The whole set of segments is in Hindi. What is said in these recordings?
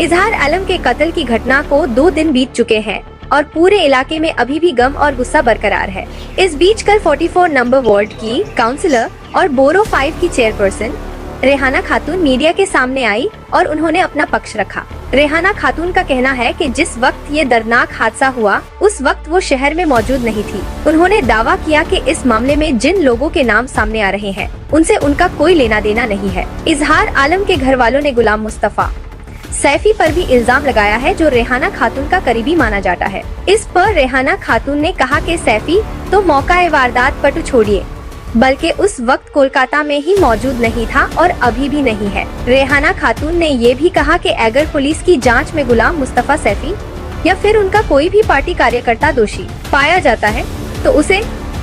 इजहार आलम के कत्ल की घटना को 2 दिन बीत चुके हैं और पूरे इलाके में अभी भी गम और गुस्सा बरकरार है। इस बीच कल 44 नंबर वार्ड की काउंसिलर और बोरो 5 की चेयरपर्सन रेहाना खातून मीडिया के सामने आई और उन्होंने अपना पक्ष रखा। रेहाना खातून का कहना है कि जिस वक्त ये दर्दनाक हादसा हुआ उस वक्त वो शहर में मौजूद नहीं थी। उन्होंने दावा किया कि इस मामले में जिन लोगों के नाम सामने आ रहे हैं उनसे उनका कोई लेना देना नहीं है। इजहार आलम के घर वालों ने गुलाम मुस्तफा सैफी पर भी इल्जाम लगाया है, जो रेहाना खातून का करीबी माना जाता है। इस पर रेहाना खातून ने कहा कि सैफी तो मौका वारदात पर तो छोड़िए, बल्कि उस वक्त कोलकाता में ही मौजूद नहीं था और अभी भी नहीं है। रेहाना खातून ने ये भी कहा कि अगर पुलिस की जांच में गुलाम मुस्तफा सैफी या फिर उनका कोई भी पार्टी कार्यकर्ता दोषी पाया जाता है तो उसे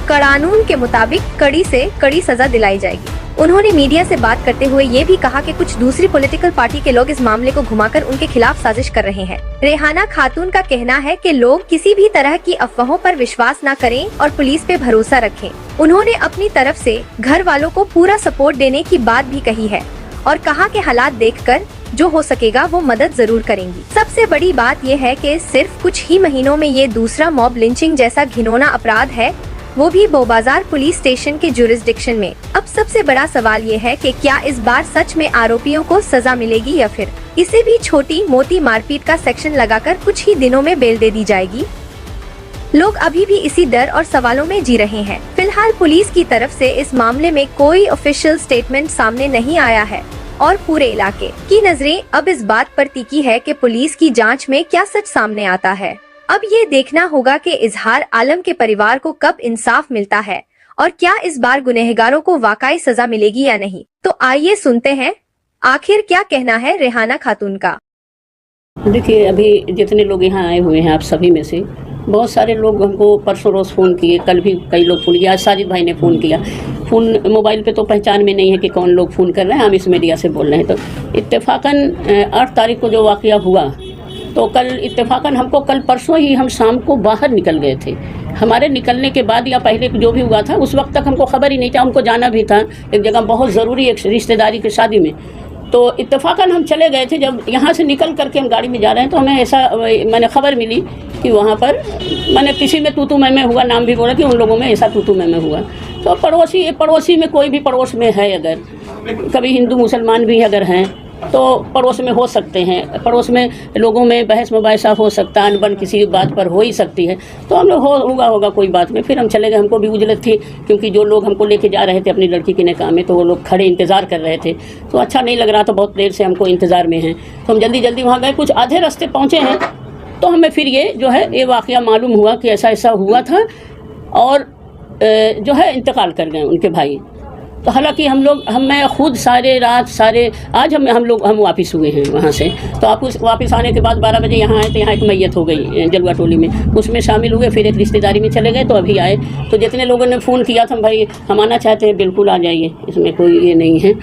कानून के मुताबिक कड़ी से कड़ी सजा दिलाई जाएगी। उन्होंने मीडिया से बात करते हुए ये भी कहा कि कुछ दूसरी पॉलिटिकल पार्टी के लोग इस मामले को घुमाकर उनके खिलाफ साजिश कर रहे हैं। रेहाना खातून का कहना है कि लोग किसी भी तरह की अफवाहों पर विश्वास न करें और पुलिस पे भरोसा रखें। उन्होंने अपनी तरफ से घर वालों को पूरा सपोर्ट देने की बात भी कही है और कहा कि हालात देखकर जो हो सकेगा वो मदद जरूर करेंगी। सबसे बड़ी बात यह है कि सिर्फ कुछ ही महीनों में ये दूसरा मॉब लिंचिंग जैसा घिनौना अपराध है, वो भी बौबाजार पुलिस स्टेशन के जुरिस्डिक्शन में। अब सबसे बड़ा सवाल ये है कि क्या इस बार सच में आरोपियों को सजा मिलेगी या फिर इसे भी छोटी मोटी मारपीट का सेक्शन लगाकर कुछ ही दिनों में बेल दे दी जाएगी। लोग अभी भी इसी डर और सवालों में जी रहे हैं। फिलहाल पुलिस की तरफ से इस मामले में कोई ऑफिशियल स्टेटमेंट सामने नहीं आया है और पूरे इलाके की नजरें अब इस बात पर टिकी है कि पुलिस की जांच में क्या सच सामने आता है। अब ये देखना होगा कि इजहार आलम के परिवार को कब इंसाफ मिलता है और क्या इस बार गुनहगारों को वाकई सजा मिलेगी या नहीं। तो आइए सुनते हैं आखिर क्या कहना है रेहाना खातून का। देखिए, अभी जितने लोग यहाँ आए हुए हैं आप सभी में से बहुत सारे लोग हमको परसों रोज़ फ़ोन किए, कल भी कई लोग फ़ोन किया, आज साजिद भाई ने फ़ोन किया। फ़ोन मोबाइल पे तो पहचान में नहीं है कि कौन लोग फ़ोन कर रहे हैं, हम इस मीडिया से बोल रहे हैं। तो इत्तेफाकन 8 तारीख को जो वाक़या हुआ तो कल इत्तेफाकन हमको कल परसों ही हम शाम को बाहर निकल गए थे। हमारे निकलने के बाद या पहले जो भी हुआ था उस वक्त तक हमको खबर ही नहीं था। हमको जाना भी था एक जगह बहुत ज़रूरी, एक रिश्तेदारी की शादी में। तो इत्तेफाकन हम चले गए थे। जब यहाँ से निकल करके हम गाड़ी में जा रहे हैं तो हमें ऐसा मैंने खबर मिली कि वहाँ पर मैंने किसी में तू मैं हुआ, नाम भी बोला कि उन लोगों में ऐसा तू मैं हुआ। तो पड़ोसी में कोई भी पड़ोस में है, अगर कभी हिंदू मुसलमान भी अगर हैं तो पड़ोस में हो सकते हैं। पड़ोस में लोगों में बहस मुबाहिसा हो सकता है, अनबन किसी बात पर हो ही सकती है। तो हम लोग होगा कोई बात में फिर हम चले गए। हमको भी उजलत थी क्योंकि जो लोग हमको लेके जा रहे थे अपनी लड़की के निकाह में तो वो लोग खड़े इंतज़ार कर रहे थे, तो अच्छा नहीं लग रहा था, बहुत देर से हमको इंतज़ार में हैं। तो हम जल्दी वहाँ गए। कुछ आधे रास्ते पहुँचे हैं तो हमें फिर ये वाक़या मालूम हुआ कि ऐसा हुआ था और जो है इंतकाल कर गए उनके भाई। तो हालांकि मैं खुद आज हम वापस हुए हैं वहाँ से। तो आप वापस आने के बाद 12 बजे यहाँ आए तो यहाँ एक मैयत हो गई जलवा टोली में, उसमें शामिल हुए। फिर एक रिश्तेदारी में चले गए तो अभी आए। तो जितने लोगों ने फ़ोन किया था भाई हम आना चाहते हैं, बिल्कुल आ जाइए, इसमें कोई ये नहीं है।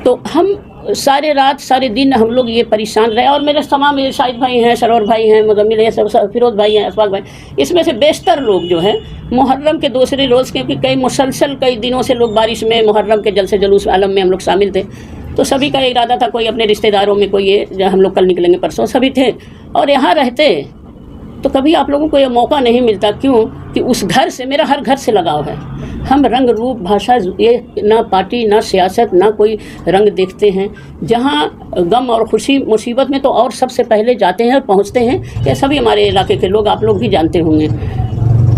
तो हम सारे रात सारे दिन हम लोग ये परेशान रहे और मेरे तमाम शाहिद भाई हैं, सरोवर भाई हैं, मुजम्मिल है, फिरोज़ भाई हैं, अशफाक भाई, इसमें से बेशतर लोग जो हैं मुहर्रम के दूसरे रोज़, क्योंकि मुसलसल कई दिनों से लोग बारिश में मुहर्रम के जलसे जुलूस आलम में हम लोग शामिल थे। तो सभी का इरादा था, कोई अपने रिश्तेदारों में, कोई ये हम लोग कल निकलेंगे परसों, सभी थे। और यहाँ रहते तो कभी आप लोगों को ये मौका नहीं मिलता। क्यों कि उस घर से मेरा हर घर से लगाव है। हम रंग रूप भाषा ये ना पार्टी ना सियासत ना कोई रंग देखते हैं। जहाँ गम और खुशी मुसीबत में तो और सबसे पहले जाते हैं और पहुँचते हैं। ये सभी हमारे इलाके के लोग, आप लोग भी जानते होंगे।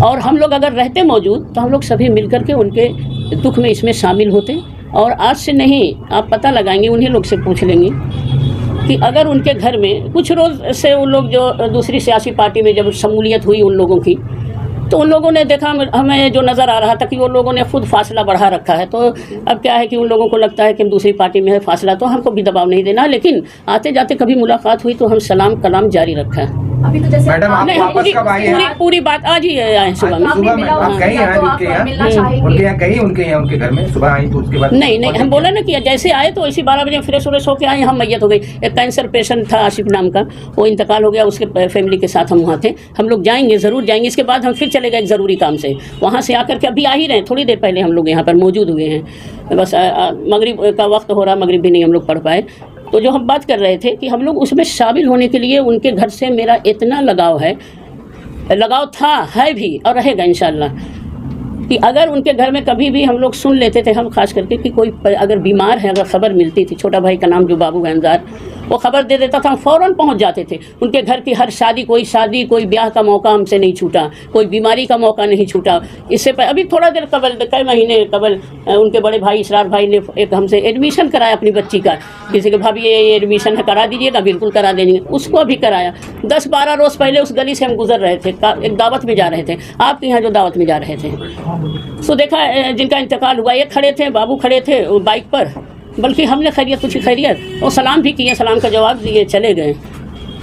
और हम लोग अगर रहते मौजूद तो हम लोग सभी मिल कर के उनके दुख में इसमें शामिल होते। और आज से नहीं, आप पता लगाएंगे, उन्हीं लोग से पूछ लेंगे कि अगर उनके घर में कुछ रोज़ से उन लोग जो दूसरी सियासी पार्टी में जब शमूलियत हुई उन लोगों की, तो उन लोगों ने देखा, हमें जो नज़र आ रहा था कि वो लोगों ने खुद फासला बढ़ा रखा है। तो अब क्या है कि उन लोगों को लगता है कि हम दूसरी पार्टी में है फासला, तो हमको भी दबाव नहीं देना। लेकिन आते जाते कभी मुलाकात हुई तो हम सलाम कलाम जारी रखा है। अभी तो जैसे मैडम आप वापस कब आए हैं? पूरी बात आज ही आए सुबह में। आप कहीं हैं उनके यहाँ उनके घर में सुबह आई तो उसके बाद नहीं हम बोला ना कि जैसे आए तो इसी 12 बजे फ्रेश होके आए। हम मैयत हो गई। एक कैंसर पेशेंट था आशिफ नाम का, वो इंतकाल हो गया, उसके फैमिली के साथ हम वहाँ थे। हम लोग जाएंगे, ज़रूर जाएंगे। इसके बाद हम फिर चले गए एक ज़रूरी काम से। वहाँ से आकर के अभी आ ही रहे, थोड़ी देर पहले हम लोग यहाँ पर मौजूद हुए हैं। बस मगरिब का वक्त हो रहा, मगरिब भी नहीं हम लोग पढ़ पाए। तो जो हम बात कर रहे थे कि हम लोग उसमें शामिल होने के लिए उनके घर से मेरा इतना लगाव है, लगाव था, है भी और रहेगा इंशाल्लाह, कि अगर उनके घर में कभी भी हम लोग सुन लेते थे, हम खास करके कि कोई अगर बीमार है, अगर ख़बर मिलती थी, छोटा भाई का नाम जो बाबू गंजार, वो ख़बर दे देता था, हम फ़ौरन पहुंच जाते थे उनके घर की। हर शादी, कोई ब्याह का मौका हमसे नहीं छूटा, कोई बीमारी का मौका नहीं छूटा। इससे अभी थोड़ा देर कबल, कई महीने कबल उनके बड़े भाई इसरार भाई ने एक हमसे एडमिशन कराया अपनी बच्ची का। किसी के भाभी ये एडमिशन करा दीजिएगा, बिल्कुल करा देंगे, उसको भी कराया। 10-12 रोज़ पहले उस गली से हम गुजर रहे थे, एक दावत में जा रहे थे, आपके यहाँ जो दावत में जा रहे थे, तो देखा जिनका इंतकाल हुआ, ये खड़े थे, बाबू खड़े थे बाइक पर, बल्कि हमने खैरियत पूछी, खैरियत, और सलाम भी किए, सलाम का जवाब दिए, चले गए।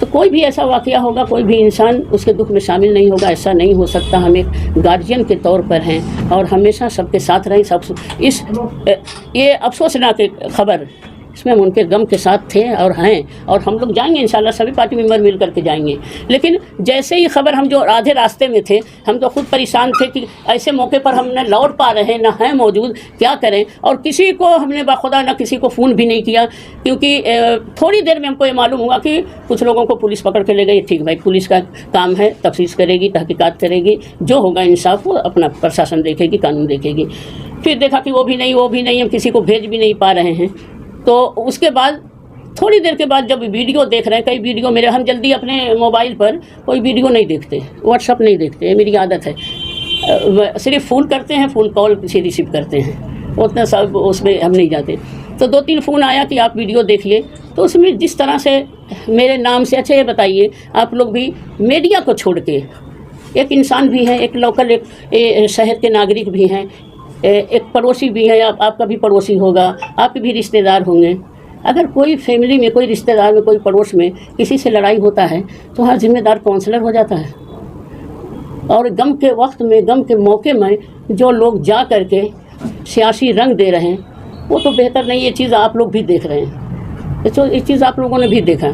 तो कोई भी ऐसा वाक़या होगा, कोई भी इंसान उसके दुख में शामिल नहीं होगा, ऐसा नहीं हो सकता। हम एक गार्जियन के तौर पर हैं और हमेशा सबके साथ रहें। ये अफसोसनाक खबर, इसमें हम उनके गम के साथ थे और हैं, और हम लोग जाएंगे इंशाल्लाह, सभी पार्टी मेंबर मिल करके जाएंगे। लेकिन जैसे ही खबर, हम जो आधे रास्ते में थे, हम तो खुद परेशान थे कि ऐसे मौके पर हम न लौट पा रहे, ना हैं मौजूद, क्या करें। और किसी को हमने बाखुदा ना किसी को फ़ोन भी नहीं किया, क्योंकि थोड़ी देर में हमको ये मालूम हुआ कि कुछ लोगों को पुलिस पकड़ के ले गई। ठीक भाई, पुलिस का काम है, तफ्तीश करेगी, तहकीकात करेगी, जो होगा इंसाफ वो अपना प्रशासन देखेगी, कानून देखेगी। फिर देखा कि वो भी नहीं, हम किसी को भेज भी नहीं पा रहे हैं। तो उसके बाद थोड़ी देर के बाद जब वीडियो देख रहे हैं, कई वीडियो मेरे, हम जल्दी अपने मोबाइल पर कोई वीडियो नहीं देखते, व्हाट्सअप नहीं देखते, ये मेरी आदत है। सिर्फ फ़ोन करते हैं, फ़ोन कॉल किसी रिसीव करते हैं, उतना सब उसमें हम नहीं जाते। तो 2-3 फ़ोन आया कि आप वीडियो देखिए, तो उसमें जिस तरह से मेरे नाम से, अच्छा ये बताइए आप लोग भी मीडिया को छोड़ के, एक इंसान भी है, एक लोकल, एक शहर के नागरिक भी हैं, एक पड़ोसी भी है, आपका भी पड़ोसी होगा, आपके भी रिश्तेदार होंगे। अगर कोई फैमिली में, कोई रिश्तेदार में, कोई पड़ोस में किसी से लड़ाई होता है, तो वहाँ जिम्मेदार काउंसलर हो जाता है। और गम के वक्त में, गम के मौके में जो लोग जा कर के सियासी रंग दे रहे हैं, वो तो बेहतर नहीं। ये चीज़ आप लोग भी देख रहे हैं, तो ये चीज़ आप लोगों ने भी देखा।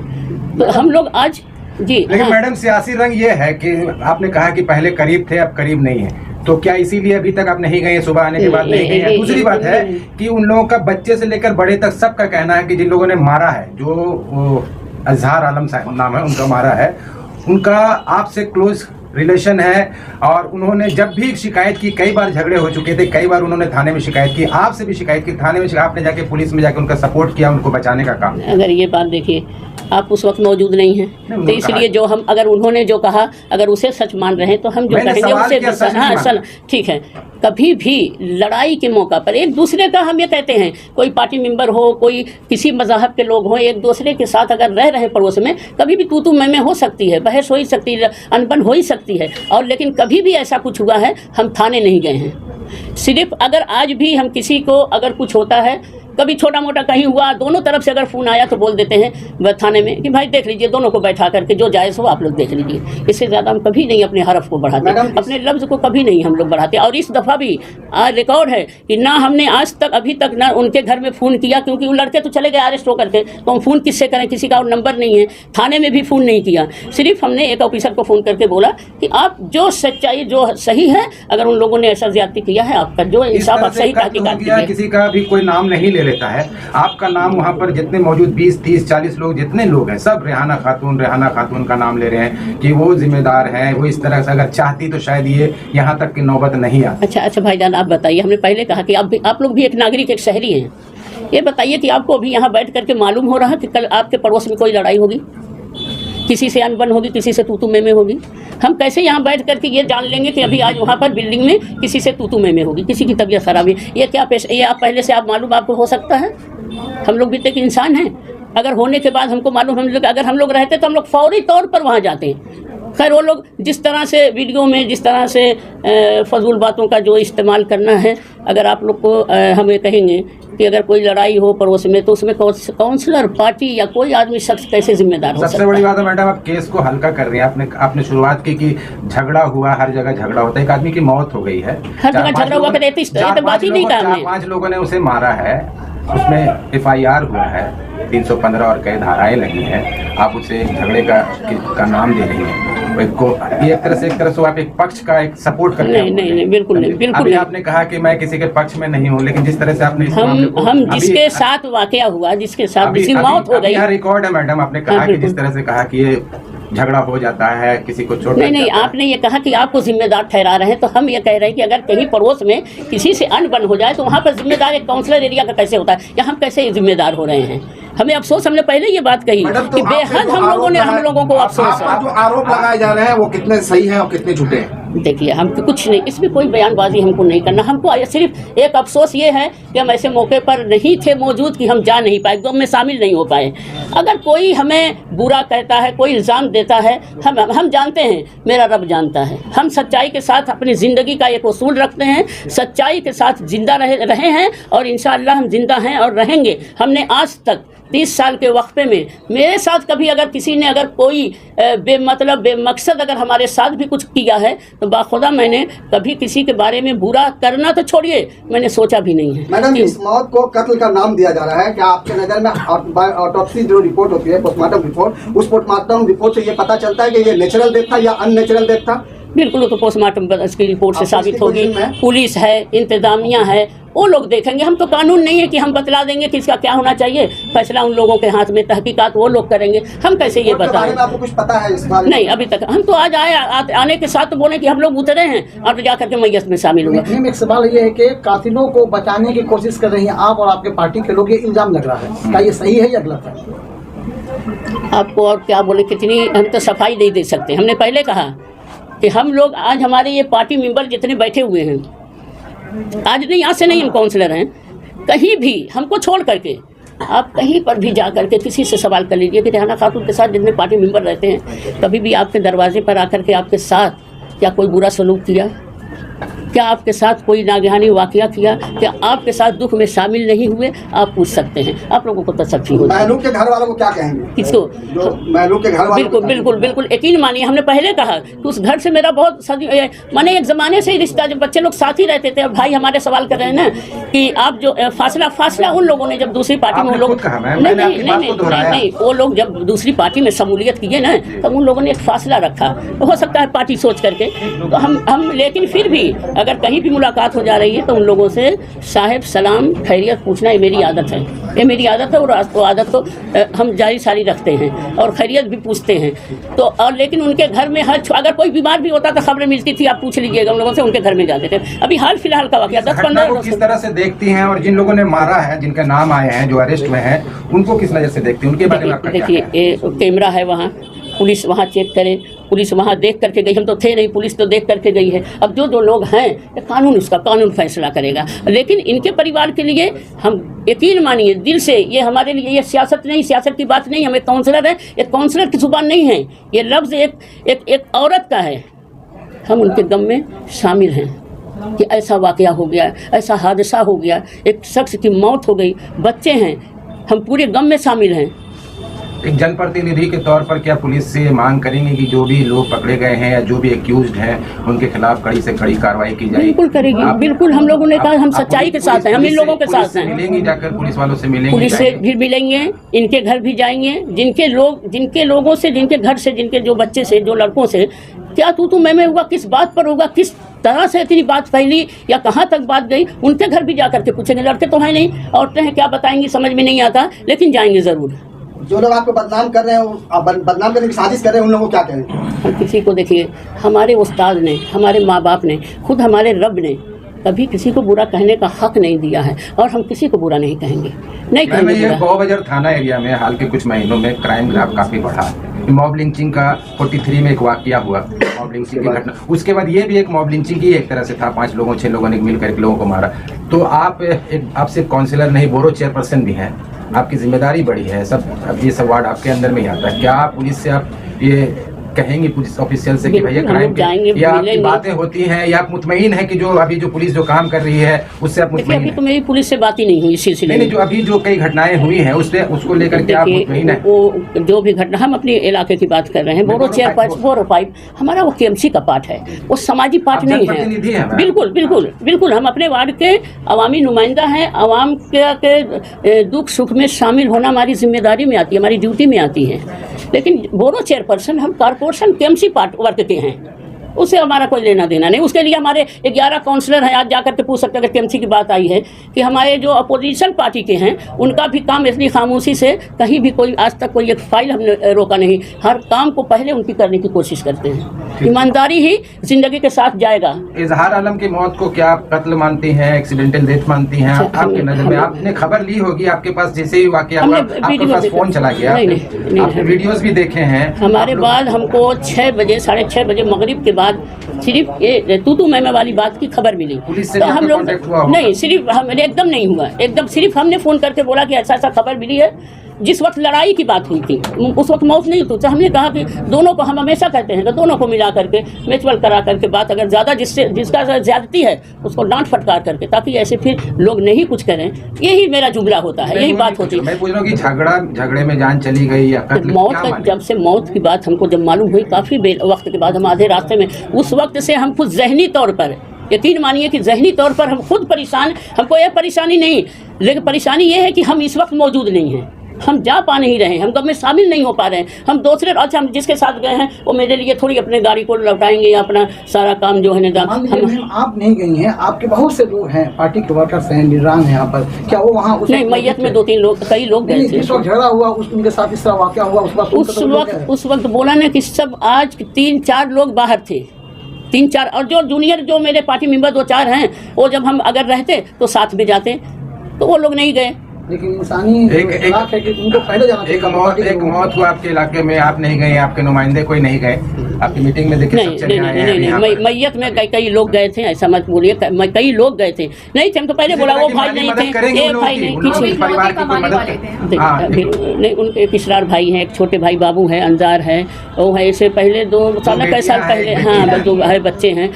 तो हम लोग आज जी, लेकिन हाँ। मैडम, सियासी रंग ये है कि आपने कहा कि पहले करीब थे, अब करीब नहीं है, तो क्या इसीलिए अभी तक आप नहीं गए, सुबह आने के बाद नहीं गए? दूसरी बात है कि उन लोगों का, बच्चे से लेकर बड़े तक, सबका कहना है कि जिन लोगों ने मारा है, जो अजहर आलम साहब नाम है उनका, मारा है, उनका आपसे क्लोज रिलेशन है, और उन्होंने जब भी शिकायत की, कई बार झगड़े हो चुके थे, कई बार उन्होंने थाने में शिकायत की, आपसे भी शिकायत की, थाने में आपने जाके पुलिस में जाके उनका सपोर्ट किया, उनको बचाने का काम। अगर ये बात देखिए, आप उस वक्त मौजूद नहीं हैं, तो इसलिए जो हम, अगर उन्होंने जो कहा, अगर उसे सच मान रहे हैं, तो हम जो कहेंगे उसे, हाँ सल, ठीक है। कभी भी लड़ाई के मौका पर एक दूसरे का, हम ये कहते हैं, कोई पार्टी मेंबर हो, कोई किसी मज़हब के लोग हों, एक दूसरे के साथ अगर रह रहे पड़ोस में, कभी भी तू मैं हो सकती है, बहस हो ही सकती है, अनबन हो ही सकती है। और लेकिन कभी भी ऐसा कुछ हुआ है, हम थाने नहीं गए हैं। सिर्फ अगर आज भी हम किसी को, अगर कुछ होता है, कभी छोटा मोटा कहीं हुआ, दोनों तरफ से अगर फ़ोन आया, तो बोल देते हैं थाने में कि भाई देख लीजिए, दोनों को बैठा करके जो जायज़ हो आप लोग देख लीजिए। इससे ज़्यादा हम कभी नहीं अपने हरफ को बढ़ाते, अपने लफ्ज़ को कभी नहीं हम लोग बढ़ाते। और इस दफ़ा भी रिकॉर्ड है कि ना हमने आज तक, अभी तक ना उनके घर में फ़ोन किया, क्योंकि वो लड़के तो चले गए अरेस्ट होकर के, तो हम फ़ोन किससे करें, किसी का और नंबर नहीं है। थाने में भी फ़ोन नहीं किया, सिर्फ हमने एक ऑफिसर को फ़ोन करके बोला कि आप जो सच्चाई, जो सही है, अगर उन लोगों ने ऐसा ज़्यादती किया है, आपका जो इंसाफ, आप सही तहकीकात कीजिए। किसी का भी कोई नाम नहीं ले लेता है, आपका नाम वहाँ पर जितने मौजूद 20, 30, 40 लोग जितने लोग हैं, सब रेहाना खातून का नाम ले रहे हैं कि वो जिम्मेदार हैं। वो इस तरह से अगर चाहती तो शायद ये यहाँ तक की नौबत नहीं आती। अच्छा भाईजान, आप बताइए, हमने पहले कहा कि आप लोग भी एक नागरिक, एक शहरी हैं। ये बताइए कि आपको अभी यहाँ बैठ करके मालूम हो रहा है कि कल आपके पड़ोस में कोई लड़ाई होगी, किसी से अनबन होगी, किसी से तू में होगी? हम कैसे यहाँ बैठ करके ये जान लेंगे कि अभी आज वहाँ पर बिल्डिंग में किसी से तू में होगी, किसी की तबीयत खराब है? ये क्या ये आप पहले से आप मालूम आपको हो सकता है? हम लोग भी तो एक इंसान हैं। अगर होने के बाद हमको मालूम, हम लोग अगर हम लोग रहते तो हम लोग फौरी तौर पर वहाँ जाते हैं। खैर, वो लोग जिस तरह से वीडियो में, जिस तरह से फजूल बातों का जो इस्तेमाल करना है, अगर आप लोग को हमें कहेंगे कि अगर कोई लड़ाई हो पड़ोस में, तो उसमें काउंसलर, पार्टी या कोई आदमी, शख्स कैसे जिम्मेदार हो सकता है? सबसे बड़ी बात है मैडम, आप केस को हल्का कर रही हैं। आपने शुरुआत की कि झगड़ा हुआ, हर जगह झगड़ा होता है, एक आदमी की मौत हो गई है, हर जगह झगड़ा हुआ, बात ही नहीं करना। 4-5 लोगों ने उसे मारा है, उसमें FIR हुआ है, 315 और कई धाराएं लगी हैं, आप उसे झगड़े का नाम दे रही हैं। ये एक तरह से आप एक पक्ष का एक सपोर्ट करते हैं। नहीं, बिल्कुल नहीं, बिल्कुल अभी नहीं। आपने कहा कि मैं किसी के पक्ष में नहीं हूँ, लेकिन जिस तरह से आपने हम जिसके साथ वाकया हुआ, जिसके साथ जिसकी मौत हो गई, रिकॉर्ड है मैडम, आपने कहा कि जिस तरह से कहा कि ये झगड़ा हो जाता है, किसी को चोट नहीं, आपने ये कहा कि आपको जिम्मेदार ठहरा रहे हैं, तो हम ये कह रहे हैं कि अगर कहीं पड़ोस में किसी से अनबन हो जाए तो वहाँ पर जिम्मेदार एक काउंसलर एरिया का कैसे होता है, या हम कैसे जिम्मेदार हो रहे हैं? हमें अफसोस, हमने पहले ये बात कही कि बेहद हम लोगों को अफसोस है। जो आरोप लगाए जा रहे हैं वो कितने सही हैं और कितने झूठे हैं? देखिए, हम कुछ नहीं, इसमें कोई बयानबाजी हमको नहीं करना। हमको सिर्फ एक अफसोस ये है कि हम ऐसे मौके पर नहीं थे मौजूद कि हम जा नहीं पाए, गम में शामिल नहीं हो पाए। अगर कोई हमें बुरा कहता है, कोई इल्ज़ाम देता है, हम जानते हैं, मेरा रब जानता है, हम सच्चाई के साथ अपनी ज़िंदगी का एक उसूल रखते हैं, सच्चाई के साथ जिंदा रहे हैं और इंशाअल्लाह हम जिंदा हैं और रहेंगे। हमने आज तक 30 साल के वक्फे में मेरे साथ कभी अगर किसी ने अगर कोई बेमतलब बेमकसद अगर हमारे साथ भी कुछ किया है तो बाखुदा मैंने कभी किसी के बारे में बुरा करना तो छोड़िए, मैंने सोचा भी नहीं है। मैडम, इस मौत को कत्ल का नाम दिया जा रहा है, क्या आपके नज़र में ऑटोप्सी जो रिपोर्ट होती है, पोस्टमार्टम रिपोर्ट, उस पोस्टमार्टम रिपोर्ट से ये पता चलता है कि ये नेचुरल डेथ था या अननेचुरल डेथ था? बिल्कुल, तो पोस्टमार्टम की रिपोर्ट से साबित होगी। पुलिस है, इंतजामिया है, वो लोग देखेंगे। हम तो कानून नहीं है कि हम बतला देंगे कि इसका क्या होना चाहिए, फैसला उन लोगों के हाथ में, तहकीकात वो लोग करेंगे, हम कैसे ये बताएं? आपको कुछ पता है इस बारे में? नहीं, अभी तक हम तो आज आने के साथ तो बोले कि हम लोग उतरे हैं और जा करके मैयत में शामिल हुए। एक सवाल ये है कि कातिलों को बचाने की कोशिश कर रही हैं आप और आपके पार्टी के लोग, ये इल्जाम लग रहा है, क्या ये सही है या गलत है? आपको और क्या बोले, कितनी हम तो सफाई नहीं दे सकते। हमने पहले कहा कि हम लोग आज हमारे ये पार्टी मेंबर जितने बैठे हुए हैं, आज नहीं, आज से नहीं हम काउंसलर हैं, कहीं भी हमको छोड़ करके आप कहीं पर भी जा करके किसी से सवाल कर लीजिए कि रेहाना खातून के साथ जितने पार्टी मेंबर रहते हैं, कभी भी आपके दरवाजे पर आकर के आपके साथ क्या कोई बुरा सलूक किया, क्या आपके साथ कोई नागहानी वाकया किया, क्या आपके साथ दुख में शामिल नहीं हुए? आप पूछ सकते हैं, आप लोगों को तसल्ली हो। महलूक के घर वालों को क्या कहेंगे? किसको? महलूक के घर वालों? बिल्कुल बिल्कुल बिल्कुल, यकीन मानिए, हमने पहले कहा कि उस घर से मेरा बहुत माने एक ज़माने से ही रिश्ता, जब बच्चे लोग साथ ही रहते थे। अब भाई हमारे सवाल कर रहे हैं ना कि आप जो फासला उन लोगों ने जब दूसरी पार्टी में, वो लोग नहीं, वो लोग जब दूसरी पार्टी में शमूलियत किए ना, तब उन लोगों ने एक फासला रखा, हो सकता है पार्टी सोच करके। तो हम लेकिन फिर भी अगर कहीं भी मुलाकात हो जा रही है तो उन लोगों से साहिब सलाम खैरियत पूछना, ये मेरी आदत है, ये मेरी आदत है, और आदत तो हम जारी सारी रखते हैं और खैरियत भी पूछते हैं। तो और लेकिन उनके घर में अगर कोई बीमार भी होता तो खबरें मिलती थी, आप पूछ लीजिएगा उन लोगों से, उनके घर में जाते थे। अभी हाल फिलहाल का वाकया 10-15 किस तरह से देखती हैं, और जिन लोगों ने मारा है, जिनके नाम आए हैं, जो अरेस्ट में हैं, उनको किस नज़र से देखती हैं, उनके बारे में आपका क्या कहना है? देखिए, कैमरा है वहाँ, पुलिस वहाँ चेक करे, पुलिस वहाँ देख करके गई, हम तो थे नहीं, पुलिस तो देख करके गई है। अब जो लोग हैं, कानून फैसला करेगा। लेकिन इनके परिवार के लिए हम यकीन मानिए दिल से, ये हमारे लिए ये सियासत नहीं, सियासत की बात नहीं, हमें काउंसलर है, एक काउंसलर की जुबान नहीं है, ये लफ्ज़ एक औरत का है। हम उनके गम में शामिल हैं कि ऐसा वाकया हो गया, ऐसा हादसा हो गया, एक शख्स की मौत हो गई, बच्चे हैं, हम पूरे गम में शामिल हैं। एक जनप्रतिनिधि के तौर पर क्या पुलिस से मांग करेंगे कि जो भी लोग पकड़े गए हैं या जो भी एक्यूज्ड हैं, उनके खिलाफ कड़ी से कड़ी कार्रवाई की जाए? बिल्कुल करेगी, बिल्कुल। हम लोगों ने कहा हम सच्चाई के साथ हैं, हम इन लोगों के साथ हैं। मिलेंगी, जाकर पुलिस वालों से मिलेंगे, पुलिस से भी मिलेंगे, इनके घर भी जाएंगे, जिनके लोगों से, जिनके घर से, जिनके जो बच्चे से, जो लड़कों से क्या तू मैं हुआ, किस बात पर होगा, किस तरह से इतनी बात फैली या कहाँ तक बात गई, उनके घर भी जा करके पूछेंगे। लड़के तो हैं नहीं, औरतें हैं, क्या बताएंगी समझ में नहीं आता, लेकिन जाएंगे ज़रूर। जो लोग आपको बदनाम कर रहे हैं, बदनाम करने की साजिश कर रहे हैं, उन लोगों को क्या कहेंगे? हम किसी को, देखिए, हमारे उस्ताद ने, हमारे माँ बाप ने, खुद हमारे रब ने कभी किसी को बुरा कहने का हक नहीं दिया है, और हम किसी को बुरा नहीं कहेंगे, नहीं कहेंगे। ये बौबाजार थाना एरिया में हाल के कुछ महीनों में क्राइम ग्राफ काफ़ी बढ़ा। मॉब लिंचिंग का 43 में एक वाकया हुआ, मॉब लिंचिंग की घटना। उसके बाद ये भी एक मॉब लिंचिंग की एक तरह से था, 5 लोगों 6 लोगों ने मिल करके लोगों को मारा। तो आप सिर्फ काउंसिलर नहीं, बोरो चेयरपर्सन भी हैं, आपकी जिम्मेदारी बड़ी है, सब अब ये सब वार्ड आपके अंदर में ही आता है। क्या पुलिस से आप ये कहेंगी पुलिस ऑफिशियल से कि बिल्कुल, भैया हम क्राइम लोग जाएंगे, या आपकी मिलेंगे। बातें होती हैं या आप मुतमईन है कि जो अभी जो पुलिस जो काम कर रही है उससे आप देखिए मुतमईन अभी हैं? तो मेरी पुलिस से बात ही नहीं हुई इस सिलसिले नहीं में। नहीं, जो अभी जो कई घटनाएं हुई हैं उससे उसको लेकर के आप मुतमईन देखिए हैं? वो जो भी घटना, हम अपने इलाके की बात कर रहे हैं, बोरो चेयरपर्सन 4 और 5 हमारा वो केएमसी का पार्ट है, वो समाजी पार्ट आप नहीं जनप्रतिनिधि हैं, है। मैम। बिल्कुल बिल्कुल बिल्कुल, हम अपने वार्ड के अवामी नुमाइंदा हैं। अवाम के दुख सुख में शामिल होना हमारी जिम्मेदारी में आती है, हमारी ड्यूटी में आती है। लेकिन बोरो चेयरपर्सन हम कॉर्पोरेशन केएमसी पार्ट वर्क के हैं, उससे हमारा कोई लेना देना नहीं। उसके लिए हमारे 11 काउंसलर हैं, आज जाकर के पूछ सकते हैं अगर केएमसी की बात आई है कि हमारे जो अपोजिशन पार्टी के हैं उनका भी काम इसलिए खामोशी से, कहीं भी कोई आज तक कोई एक फाइल हमने रोका नहीं, हर काम को पहले उनकी करने की कोशिश करते हैं। ईमानदारी ही जिंदगी के साथ जाएगा। इजहार आलम की मौत को क्या आप कत्ल मानती हैं, एक्सीडेंटल डेथ मानती हैं? आपकी नजर में आपने खबर ली होगी, आपके पास जैसे ही वाकया हुआ हमने आपके वीडियो पास देखा। फोन चला गया, नहीं, आपने वीडियोस भी देखे हैं। हमारे आप लोग- बाद हमको 6 बजे 6:30 बजे मगरिब के बाद सिर्फ ये तू मैमे वाली बात की खबर मिली। पुलिस से तो भी हम आपका लोग कांटेक्ट हुआ होगा? नहीं, सिर्फ हम एकदम नहीं हुआ, एकदम सिर्फ हमने फ़ोन करके बोला कि ऐसा ऐसा खबर मिली है। जिस वक्त लड़ाई की बात हुई थी उस वक्त मौत नहीं हुई, तो हमने कहा कि दोनों को, हम हमेशा कहते हैं कि दोनों को मिला करके म्यूचुअल करा करके बात, अगर ज़्यादा जिसका ज्यादती है उसको डांट फटकार करके, ताकि ऐसे फिर लोग नहीं कुछ करें। यही मेरा जुमला होता है, यही बात होती है। मैं पूछ रहा हूँ कि झगड़े में जान चली गई या कत्ल, मौत क्या का, माने? जब से मौत की बात हमको जब मालूम हुई काफ़ी वक्त के बाद, हम आधे रास्ते में, उस वक्त से हम खुद जहनी तौर पर, यकीन मानिए कि जहनी तौर पर हम खुद परेशान। हमको यह परेशानी नहीं, लेकिन परेशानी ये है कि हम इस वक्त मौजूद नहीं हैं, हम जा पा नहीं रहे हैं, हम गम में शामिल नहीं हो पा रहे हैं। हम दूसरे, अच्छा हम जिसके साथ गए हैं वो मेरे लिए थोड़ी अपने गाड़ी को लौटाएंगे या अपना सारा काम जो है ना, मान लीजिए मैम, आप नहीं गई हैं, आपके बहुत से लोग हैं, पार्टी के वर्कर्स हैं, निगरान हैं यहाँ पर, क्या वो वहाँ उस नहीं, मैयत में 2-3 लोग, कई लोग गए थे। जिस वक्त झगड़ा हुआ उनके साथ इस तरह वाकया हुआ, उस वक्त बोला ना कि सब, आज 3-4 लोग बाहर थे, 3-4, और जो जूनियर जो मेरे पार्टी मेंबर 2-4 हैं, वो जब हम अगर रहते तो साथ में जाते, तो वो लोग नहीं गए। लेकिन इंसानी इखलाक है कि उनको पहले जाना चाहिए। एक मौत हुआ आपके इलाके में, आप नहीं गए, आपके नुमाइंदे कोई नहीं गए, आपकी मीटिंग में देखे सब चले आए हैं अभी यहाँ पर। मैयत में कई लोग गए थे, ऐसा मत बोलिए, कई लोग गए थे। नहीं थे, हम तो पहले बोला वो भाई नहीं थे, एक भाई नहीं, किसी परिवार की कोई मदद। हाँ, नहीं, उनके एक इसरार भाई हैं, एक छोटे भाई बाबू हैं, अंजार है, वो है, इससे पहले 2 साल कई साल पहले, हाँ 2 बच्चे हैं।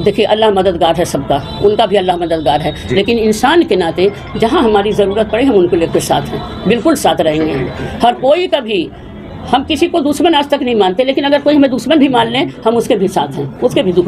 देखिए अल्लाह मददगार है सबका, उनका भी अल्लाह मददगार है, लेकिन इंसान के नाते जहाँ हमारी ज़रूरत पड़े हम उनको लेकर साथ हैं, बिल्कुल साथ रहेंगे। हर कोई का भी, हम किसी को दुश्मन आज तक नहीं मानते, लेकिन अगर कोई हमें दुश्मन भी मान लें हम उसके भी साथ हैं, उसके भी दुख